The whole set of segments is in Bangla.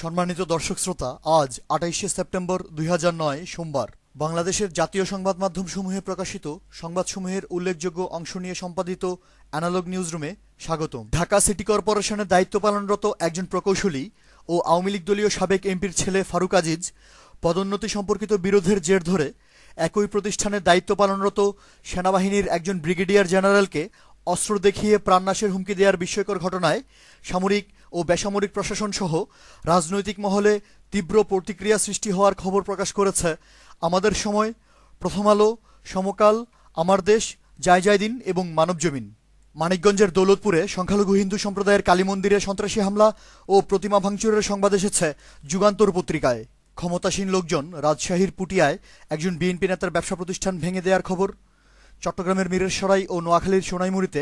সম্মানিত দর্শক শ্রোতা, আজ ২৮শে সেপ্টেম্বর ২০০৯ সোমবার বাংলাদেশের জাতীয় সংবাদ মাধ্যমসমূহে প্রকাশিত সংবাদসমূহের উল্লেখযোগ্য অংশ নিয়ে সম্পাদিত অ্যানালগ নিউজরুমে স্বাগতম। ঢাকা সিটি কর্পোরেশনের দায়িত্ব পালনরত একজন প্রকৌশলী ও আওয়ামী লীগ দলীয় সাবেক এমপির ছেলে ফারুক আজিজ পদোন্নতি সম্পর্কিত বিরোধের জের ধরে একই প্রতিষ্ঠানের দায়িত্ব পালনরত সেনাবাহিনীর একজন ব্রিগেডিয়ার জেনারেলকে অস্ত্র দেখিয়ে প্রাণনাশের হুমকি দেওয়ার বিস্ময়কর ঘটনায় সামরিক ও বেসামরিক প্রশাসন সহ রাজনৈতিক মহলে তীব্র প্রতিক্রিয়া সৃষ্টি হওয়ার খবর প্রকাশ করেছে আমাদের সময়, প্রথম আলো, সমকাল, আমার দেশ, জায়জায়দিন এবং মানবজমিন। মানিকগঞ্জের দৌলতপুরে সংখ্যালঘু হিন্দু সম্প্রদায়ের কালী মন্দিরে সন্ত্রাসী হামলা ও প্রতিমা ভাঙচুরের সংবাদ এসেছে যুগান্তর পত্রিকায়। ক্ষমতাসীন লোকজন রাজশাহীর পুটিয়ায় একজন বিএনপি নেতার ব্যবসা প্রতিষ্ঠান ভেঙে দেওয়ার খবর। চট্টগ্রামের মিরেরসরাই ও নোয়াখালীর সোনাইমুড়িতে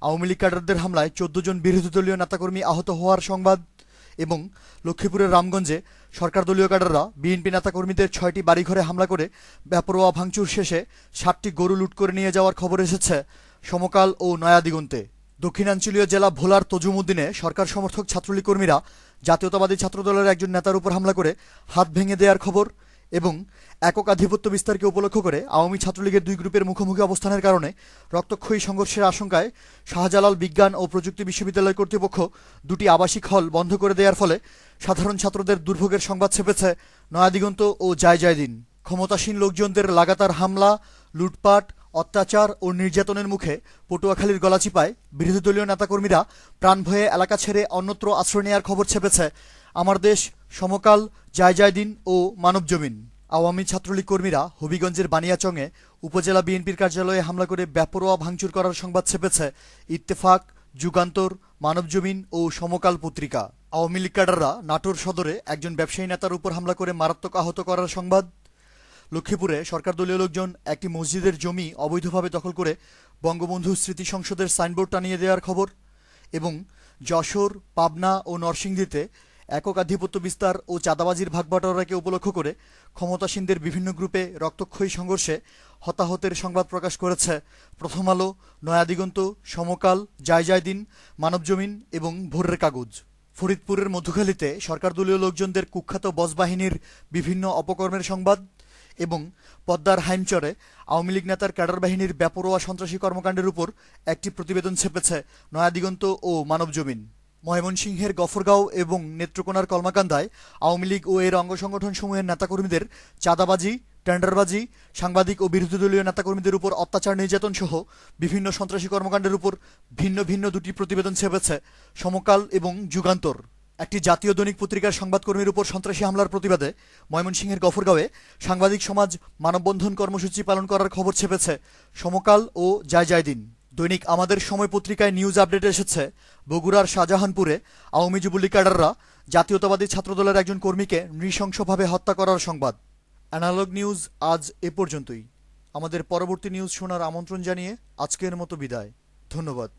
আওয়ামী লীগ ক্যাডারদের হামলায় ১৪ জন বিরোধী দলীয় নেতাকর্মী আহত হওয়ার সংবাদ এবং লক্ষ্মীপুরের রামগঞ্জে সরকার দলীয় ক্যাডাররা বিএনপি নেতাকর্মীদের ৬টি বাড়িঘরে হামলা করে বেপরোয়া ভাঙচুর শেষে ৬০টি গরু লুট করে নিয়ে যাওয়ার খবর এসেছে সমকাল ও নয়াদিগন্তে। দক্ষিণাঞ্চলীয় জেলা ভোলার তজুমুদ্দিনে সরকার সমর্থক ছাত্রলীগ কর্মীরা জাতীয়তাবাদী ছাত্রদলের একজন নেতার উপর হামলা করে হাত ভেঙে দেওয়ার খবর এবং একক আধিপত্য বিস্তারকে উপলক্ষ করে আওয়ামী ছাত্রলীগের দুই গ্রুপের মুখোমুখি অবস্থানের কারণে রক্তক্ষয়ী সংঘর্ষের আশঙ্কায় শাহজালাল বিজ্ঞান ও প্রযুক্তি বিশ্ববিদ্যালয় কর্তৃপক্ষ দুটি আবাসিক হল বন্ধ করে দেওয়ার ফলে সাধারণ ছাত্রদের দুর্ভোগের সংবাদ ছেপেছে নয়াদিগন্ত ও জায়জায়দিন। ক্ষমতাসীন লোকজনদের লাগাতার হামলা, লুটপাট, অত্যাচার ও নির্যাতনের মুখে পটুয়াখালীর গলাচিপায় বিরোধী দলীয় নেতাকর্মীরা প্রাণ ভয়ে এলাকা ছেড়ে অন্যত্র আশ্রয় নেওয়ার খবর ছেপেছে আমার দেশ, সমকাল, জায়জায়দিন ও মানবজমিন। আওয়ামী ছাত্রলীগ কর্মীরা হবিগঞ্জের বানিয়াচংয়ে উপজেলা বিএনপির কার্যালয়ে হামলা করে বেপরোয়া ভাঙচুর করার সংবাদ ছেপেছে ইত্তেফাক, যুগান্তর, মানবজমিন ও সমকাল পত্রিকা। আওয়ামী লীগ ক্যাডাররা নাটোর সদরে একজন ব্যবসায়ী নেতার উপর হামলা করে মারাত্মক আহত করার সংবাদ। লক্ষ্মীপুরে সরকার দলীয় লোকজন একটি মসজিদের জমি অবৈধভাবে দখল করে বঙ্গবন্ধু স্মৃতি সংসদের সাইনবোর্ড টানিয়ে দেওয়ার খবর এবং যশোর, পাবনা ও নরসিংদীতে একক আধিপত্য বিস্তার ও চাঁদাবাজির ভাগবাটোয়ারাকে উপলক্ষ করে ক্ষমতাসীনদের বিভিন্ন গ্রুপে রক্তক্ষয়ী সংঘর্ষে হতাহতের সংবাদ প্রকাশ করেছে প্রথম আলো, নয়াদিগন্ত, সমকাল, জায়জায়দিন, মানবজমিন এবং ভোরের কাগজ। ফরিদপুরের মধুখালীতে সরকার দলীয় লোকজনদের কুখ্যাত বস বাহিনীর বিভিন্ন অপকর্মের সংবাদ এবং পদ্মার হাইমচরে আওয়ামী লীগ নেতার ক্যাডার বাহিনীর বেপরোয়া সন্ত্রাসী কর্মকাণ্ডের উপর একটি প্রতিবেদন ছেপেছে নয়াদিগন্ত ও মানবজমিন। ময়মনসিংহের গফরগাঁও এবং নেত্রকোনার কলমাকান্দায় আওয়ামী লীগ ও এর অঙ্গ সংগঠনসমূহের নেতাকর্মীদের চাঁদাবাজি, টেন্ডারবাজি, সাংবাদিক ও বিরোধী দলীয় নেতাকর্মীদের উপর অত্যাচার নির্যাতন সহ বিভিন্ন সন্ত্রাসী কর্মকাণ্ডের উপর ভিন্ন ভিন্ন দুটি প্রতিবেদন ছেপেছে সমকাল এবং যুগান্তর। একটি জাতীয় দৈনিক পত্রিকার সংবাদকর্মীর উপর সন্ত্রাসী হামলার প্রতিবাদে ময়মনসিংহের গফরগাঁওয়ে সাংবাদিক সমাজ মানববন্ধন কর্মসূচি পালন করার খবর ছেপেছে সমকাল ও জায়জায়দিন। দৈনিক আমাদের সময় পত্রিকায় নিউজ আপডেট এসেছে বগুড়ার শাহজাহানপুরে আওয়ামী যুবলীগ ক্যাডাররা জাতীয়তাবাদী ছাত্রদলের একজন কর্মীকে নৃশংসভাবে হত্যা করার সংবাদ। অ্যানালগ নিউজ আজ এ পর্যন্তই। আমাদের পরবর্তী নিউজ শোনার আমন্ত্রণ জানিয়ে আজকের মতো বিদায়। ধন্যবাদ।